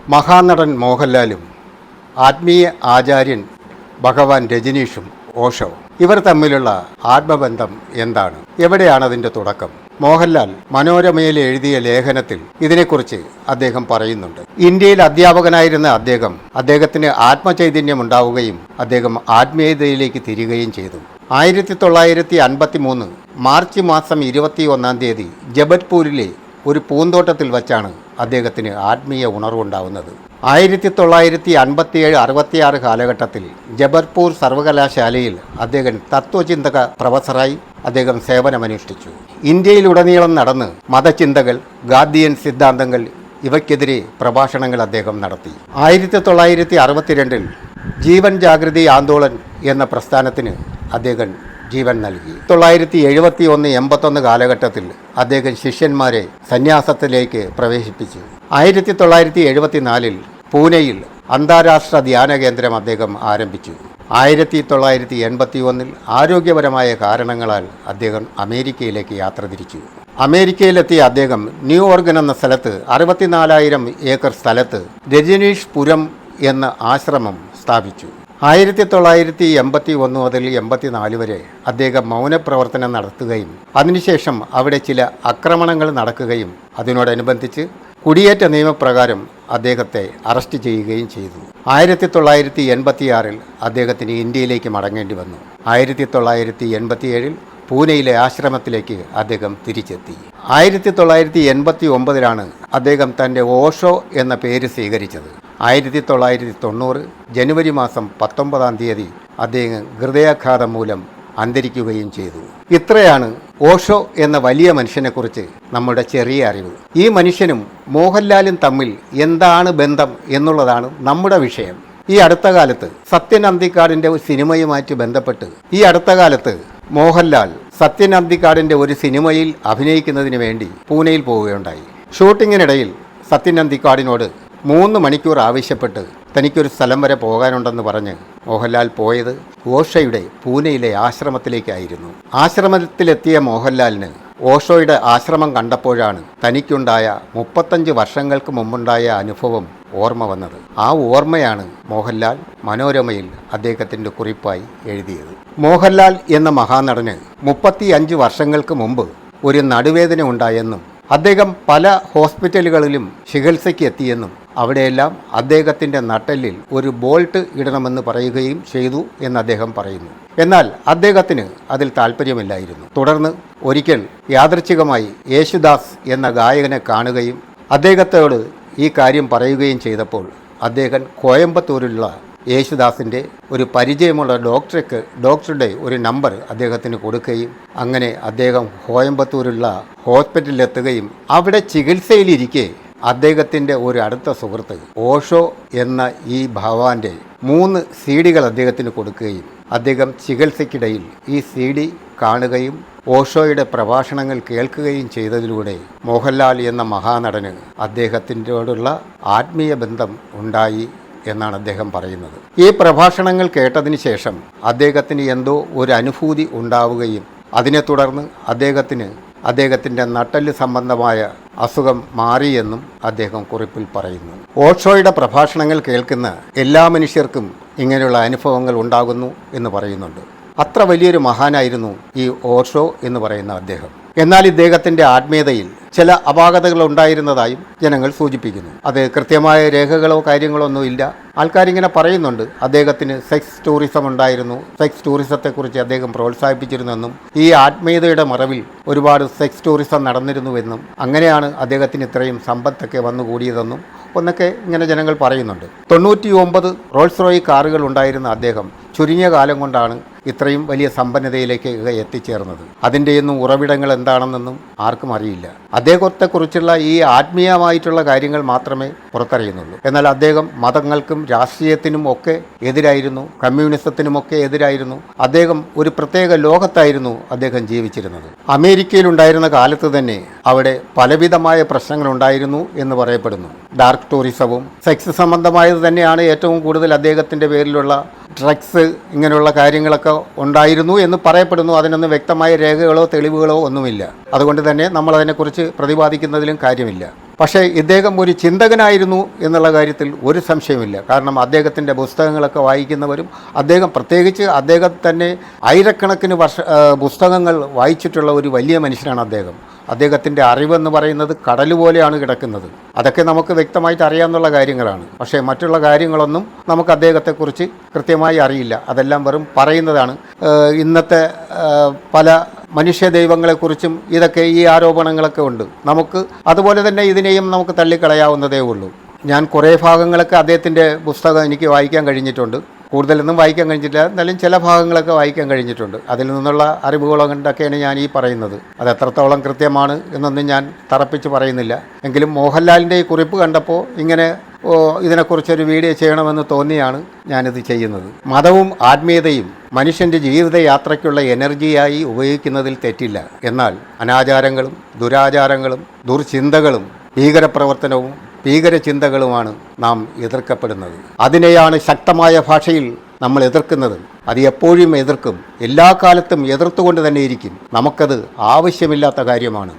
മഹാനടൻ മോഹൻലാലും ആത്മീയ ആചാര്യൻ ഭഗവാൻ രജനീഷും ഓഷോ ഇവർ തമ്മിലുള്ള ആത്മബന്ധം എന്താണ്? എവിടെയാണ് അതിൻ്റെ തുടക്കം? മോഹൻലാൽ മനോരമയിൽ എഴുതിയ ലേഖനത്തിൽ ഇതിനെക്കുറിച്ച് അദ്ദേഹം പറയുന്നുണ്ട്. ഇന്ത്യയിൽ അധ്യാപകനായിരുന്ന അദ്ദേഹത്തിന് ആത്മചൈതന്യം ഉണ്ടാവുകയും അദ്ദേഹം ആത്മീയതയിലേക്ക് തിരികുകയും ചെയ്തു. 1953 മാർച്ച് മാസം 21 ജബൽപൂരിലെ ഒരു പൂന്തോട്ടത്തിൽ വച്ചാണ് അദ്ദേഹത്തിന് ആത്മീയ ഉണർവുണ്ടാവുന്നത്. 1957-66 കാലഘട്ടത്തിൽ ജബൽപൂർ സർവകലാശാലയിൽ അദ്ദേഹം തത്വചിന്തക പ്രൊഫസറായി അദ്ദേഹം സേവനമനുഷ്ഠിച്ചു. ഇന്ത്യയിലുടനീളം നടന്ന് മതചിന്തകൾ, ഗാന്ധിയൻ സിദ്ധാന്തങ്ങൾ ഇവയ്ക്കെതിരെ പ്രഭാഷണങ്ങൾ അദ്ദേഹം നടത്തി. 1962 ജീവൻ ജാഗൃതി ആന്തോളൻ എന്ന പ്രസ്ഥാനത്തിന് അദ്ദേഹം ജീവൻ നൽകി. 1971-81 കാലഘട്ടത്തിൽ അദ്ദേഹം ശിഷ്യന്മാരെ സന്യാസത്തിലേക്ക് പ്രവേശിപ്പിച്ചു. 1974 പൂനെയിൽ അന്താരാഷ്ട്ര ധ്യാന കേന്ദ്രം അദ്ദേഹം ആരംഭിച്ചു. 1981 ആരോഗ്യപരമായ കാരണങ്ങളാൽ അദ്ദേഹം അമേരിക്കയിലേക്ക് യാത്ര തിരിച്ചു. അമേരിക്കയിലെത്തിയ അദ്ദേഹം ന്യൂയോർഗൻ എന്ന സ്ഥലത്ത് 64,000 ഏക്കർ സ്ഥലത്ത് രജനീഷ് പുരം എന്ന ആശ്രമം സ്ഥാപിച്ചു. 1981 മുതൽ 84 വരെ അദ്ദേഹം മൗനപ്രവർത്തനം നടത്തുകയും അതിനുശേഷം അവിടെ ചില ആക്രമണങ്ങൾ നടക്കുകയും അതിനോടനുബന്ധിച്ച് കുടിയേറ്റ നിയമപ്രകാരം അദ്ദേഹത്തെ അറസ്റ്റ് ചെയ്യുകയും ചെയ്തു. 1986 അദ്ദേഹത്തിന് ഇന്ത്യയിലേക്ക് മടങ്ങേണ്ടി വന്നു. 1987 പൂനെയിലെ ആശ്രമത്തിലേക്ക് അദ്ദേഹം തിരിച്ചെത്തി. 1989 അദ്ദേഹം തൻ്റെ ഓഷോ എന്ന പേര് സ്വീകരിച്ചത്. 1990 ജനുവരി മാസം 19 അദ്ദേഹം ഹൃദയാഘാതം മൂലം അന്തരിക്കുകയും ചെയ്തു. ഇത്രയാണ് ഓഷോ എന്ന വലിയ മനുഷ്യനെക്കുറിച്ച് നമ്മുടെ ചെറിയ അറിവ്. ഈ മനുഷ്യനും മോഹൻലാലും തമ്മിൽ എന്താണ് ബന്ധം എന്നുള്ളതാണ് നമ്മുടെ വിഷയം. ഈ അടുത്ത കാലത്ത് സത്യൻ അന്തിക്കാടിൻ്റെ സിനിമയുമായിട്ട് ബന്ധപ്പെട്ട് മോഹൻലാൽ സത്യൻ അന്തിക്കാടിൻ്റെ ഒരു സിനിമയിൽ അഭിനയിക്കുന്നതിന് വേണ്ടി പൂനെയിൽ പോവുകയുണ്ടായി. ഷൂട്ടിങ്ങിനിടയിൽ സത്യൻ അന്തിക്കാടിനോട് 3 മണിക്കൂർ ആവശ്യപ്പെട്ട് തനിക്കൊരു സ്ഥലം വരെ പോകാനുണ്ടെന്ന് പറഞ്ഞ് മോഹൻലാൽ പോയത് ഓഷോയുടെ പൂനെയിലെ ആശ്രമത്തിലേക്കായിരുന്നു. ആശ്രമത്തിലെത്തിയ മോഹൻലാലിന് ഓഷോയുടെ ആശ്രമം കണ്ടപ്പോഴാണ് തനിക്കുണ്ടായ 35 വർഷങ്ങൾക്ക് മുമ്പുണ്ടായ അനുഭവം ഓർമ്മ വന്നത്. ആ ഓർമ്മയാണ് മോഹൻലാൽ മനോരമയിൽ അദ്ദേഹത്തിൻ്റെ കുറിപ്പായി എഴുതിയത്. മോഹൻലാൽ എന്ന മഹാനടന് 35 വർഷങ്ങൾക്ക് മുമ്പ് ഒരു നടുവേദന ഉണ്ടായെന്നും അദ്ദേഹം പല ഹോസ്പിറ്റലുകളിലും ചികിത്സയ്ക്ക് എത്തിയെന്നും അവിടെയെല്ലാം അദ്ദേഹത്തിൻ്റെ നട്ടെല്ലിൽ ഒരു ബോൾട്ട് ഇടണമെന്ന് പറയുകയും ചെയ്തു എന്ന് അദ്ദേഹം പറയുന്നു. എന്നാൽ അദ്ദേഹത്തിന് അതിൽ താല്പര്യമില്ലായിരുന്നു. തുടർന്ന് ഒരിക്കൽ യാദൃച്ഛികമായി യേശുദാസ് എന്ന ഗായകനെ കാണുകയും അദ്ദേഹത്തോട് ഈ കാര്യം പറയുകയും ചെയ്തപ്പോൾ അദ്ദേഹം കോയമ്പത്തൂരിലുള്ള യേശുദാസിൻ്റെ ഒരു പരിചയമുള്ള ഡോക്ടറുടെ ഒരു നമ്പർ അദ്ദേഹത്തിന് കൊടുക്കുകയും അങ്ങനെ അദ്ദേഹം കോയമ്പത്തൂരുള്ള ഹോസ്പിറ്റലിലെത്തുകയും അവിടെ ചികിത്സയിലിരിക്കെ അദ്ദേഹത്തിൻ്റെ ഒരു അടുത്ത സുഹൃത്ത് ഓഷോ എന്ന ഈ ഭഗവാന്റെ 3 CD അദ്ദേഹത്തിന് കൊടുക്കുകയും അദ്ദേഹം ചികിത്സയ്ക്കിടയിൽ ഈ CD കാണുകയും ഓഷോയുടെ പ്രഭാഷണങ്ങൾ കേൾക്കുകയും ചെയ്തതിലൂടെ മോഹൻലാൽ എന്ന മഹാനടന് അദ്ദേഹത്തിനോടുള്ള ആത്മീയ ബന്ധം ഉണ്ടായി എന്നാണ് അദ്ദേഹം പറയുന്നത്. ഈ പ്രഭാഷണങ്ങൾ കേട്ടതിന് ശേഷം അദ്ദേഹത്തിന് എന്തോ ഒരു അനുഭൂതി ഉണ്ടാവുകയും അതിനെ തുടർന്ന് അദ്ദേഹത്തിൻ്റെ നട്ടെല്ല് സംബന്ധമായ അസുഖം മാറിയെന്നും അദ്ദേഹം കുറിപ്പിൽ പറയുന്നു. ഓഷോയുടെ പ്രഭാഷണങ്ങൾ കേൾക്കുന്ന എല്ലാ മനുഷ്യർക്കും ഇങ്ങനെയുള്ള അനുഭവങ്ങൾ ഉണ്ടാകുന്നു എന്ന് പറയുന്നുണ്ട്. അത്ര വലിയൊരു മഹാനായിരുന്നു ഈ ഓഷോ എന്ന് പറയുന്ന അദ്ദേഹം. എന്നാൽ ഇദ്ദേഹത്തിൻ്റെ ആത്മീയതയിൽ ചില അപാകതകൾ ഉണ്ടായിരുന്നതായും ജനങ്ങൾ സൂചിപ്പിക്കുന്നു. അത് കൃത്യമായ രേഖകളോ കാര്യങ്ങളോ ഒന്നുമില്ല. ആൾക്കാരിങ്ങനെ പറയുന്നുണ്ട് അദ്ദേഹത്തിന് സെക്സ് ടൂറിസം ഉണ്ടായിരുന്നു, സെക്സ് ടൂറിസത്തെക്കുറിച്ച് അദ്ദേഹം പ്രോത്സാഹിപ്പിച്ചിരുന്നെന്നും ഈ ആത്മീയതയുടെ മറവിൽ ഒരുപാട് സെക്സ് ടൂറിസം നടന്നിരുന്നുവെന്നും അങ്ങനെയാണ് അദ്ദേഹത്തിന് ഇത്രയും സമ്പത്തൊക്കെ വന്നുകൂടിയതെന്നും ഒന്നൊക്കെ ഇങ്ങനെ ജനങ്ങൾ പറയുന്നുണ്ട്. 99 റോൾസ് റോയ് കാറുകൾ ഉണ്ടായിരുന്ന അദ്ദേഹം ചുരുങ്ങിയ കാലം കൊണ്ടാണ് ഇത്രയും വലിയ സമ്പന്നതയിലേക്ക് എത്തിച്ചേർന്നത്. അതിൻ്റെയൊന്നും ഉറവിടങ്ങൾ എന്താണെന്നൊന്നും ആർക്കും അറിയില്ല. അദ്ദേഹത്തെക്കുറിച്ചുള്ള ഈ ആത്മീയമായിട്ടുള്ള കാര്യങ്ങൾ മാത്രമേ പുറത്തറിയുന്നുള്ളൂ. എന്നാൽ അദ്ദേഹം മതങ്ങൾക്കും രാഷ്ട്രീയത്തിനും ഒക്കെ എതിരായിരുന്നു, കമ്മ്യൂണിസത്തിനുമൊക്കെ എതിരായിരുന്നു. അദ്ദേഹം ഒരു പ്രത്യേക ലോകത്തായിരുന്നു അദ്ദേഹം ജീവിച്ചിരുന്നത്. അമേരിക്കയിലുണ്ടായിരുന്ന കാലത്ത് തന്നെ അവിടെ പലവിധമായ പ്രശ്നങ്ങളുണ്ടായിരുന്നു എന്ന് പറയപ്പെടുന്നു. ഡാർക്ക് ടൂറിസവും സെക്സ് സംബന്ധമായത് തന്നെയാണ് ഏറ്റവും കൂടുതൽ അദ്ദേഹത്തിൻ്റെ പേരിലുള്ള ഡ്രഗ്സ് ഇങ്ങനെയുള്ള കാര്യങ്ങളൊക്കെ ഉണ്ടായിരുന്നു എന്ന് പറയപ്പെടുന്നു. അതിനൊന്നും വ്യക്തമായ രേഖകളോ തെളിവുകളോ ഒന്നുമില്ല. അതുകൊണ്ട് തന്നെ നമ്മളതിനെക്കുറിച്ച് പ്രതിപാദിക്കുന്നതിലും കാര്യമില്ല. പക്ഷേ ഇദ്ദേഹം ഒരു ചിന്തകനായിരുന്നു എന്നുള്ള കാര്യത്തിൽ ഒരു സംശയമില്ല. കാരണം അദ്ദേഹത്തിൻ്റെ പുസ്തകങ്ങളൊക്കെ വായിക്കുന്നവരും പ്രത്യേകിച്ച് അദ്ദേഹം തന്നെ ആയിരക്കണക്കിന് പുസ്തകങ്ങൾ വായിച്ചിട്ടുള്ള ഒരു വലിയ മനുഷ്യനാണ് അദ്ദേഹം. അദ്ദേഹത്തിൻ്റെ അറിവെന്ന് പറയുന്നത് കടൽ പോലെയാണ് കിടക്കുന്നത്. അതൊക്കെ നമുക്ക് വ്യക്തമായിട്ട് അറിയാവുന്ന കാര്യങ്ങളാണ്. പക്ഷേ മറ്റുള്ള കാര്യങ്ങളൊന്നും നമുക്ക് അദ്ദേഹത്തെക്കുറിച്ച് കൃത്യമായി അറിയില്ല. അതെല്ലാം വെറും പറയുന്നതാണ്. ഇന്നത്തെ പല മനുഷ്യ ദൈവങ്ങളെക്കുറിച്ചും ഇതൊക്കെ ഈ ആരോപണങ്ങളൊക്കെ ഉണ്ട്. നമുക്ക് അതുപോലെ തന്നെ ഇതിനെയും നമുക്ക് തള്ളിക്കളയാവുന്നതേ ഉള്ളൂ. ഞാൻ കുറേ ഭാഗങ്ങളൊക്കെ അദ്ദേഹത്തിൻ്റെ പുസ്തകം എനിക്ക് വായിക്കാൻ കഴിഞ്ഞിട്ടുണ്ട്. കൂടുതലൊന്നും വായിക്കാൻ കഴിഞ്ഞിട്ടില്ല, എന്നാലും ചില ഭാഗങ്ങളൊക്കെ വായിക്കാൻ കഴിഞ്ഞിട്ടുണ്ട്. അതിൽ നിന്നുള്ള അറിവുകൾ കൊണ്ടൊക്കെയാണ് ഞാൻ ഈ പറയുന്നത്. അത് എത്രത്തോളം കൃത്യമാണ് എന്നൊന്നും ഞാൻ തറപ്പിച്ച് പറയുന്നില്ല. എങ്കിലും മോഹൻലാലിൻ്റെ ഈ കുറിപ്പ് കണ്ടപ്പോൾ ഇങ്ങനെ ഇതിനെക്കുറിച്ചൊരു വീഡിയോ ചെയ്യണമെന്ന് തോന്നിയാണ് ഞാനിത് ചെയ്യുന്നത്. മതവും ആത്മീയതയും മനുഷ്യൻ്റെ ജീവിതയാത്രയ്ക്കുള്ള എനർജിയായി ഉപയോഗിക്കുന്നതിൽ തെറ്റില്ല. എന്നാൽ അനാചാരങ്ങളും ദുരാചാരങ്ങളും ദുർചിന്തകളും ഭീകരപ്രവർത്തനവും ഭീകരചിന്തകളുമാണ് നാം എതിർക്കപ്പെടുന്നത്. അതിനെയാണ് ശക്തമായ ഭാഷയിൽ നമ്മൾ എതിർക്കുന്നത്. അത് എപ്പോഴും എതിർക്കും, എല്ലാ കാലത്തും എതിർത്തുകൊണ്ട് തന്നെ ഇരിക്കും. നമുക്കത് ആവശ്യമില്ലാത്ത കാര്യമാണ്.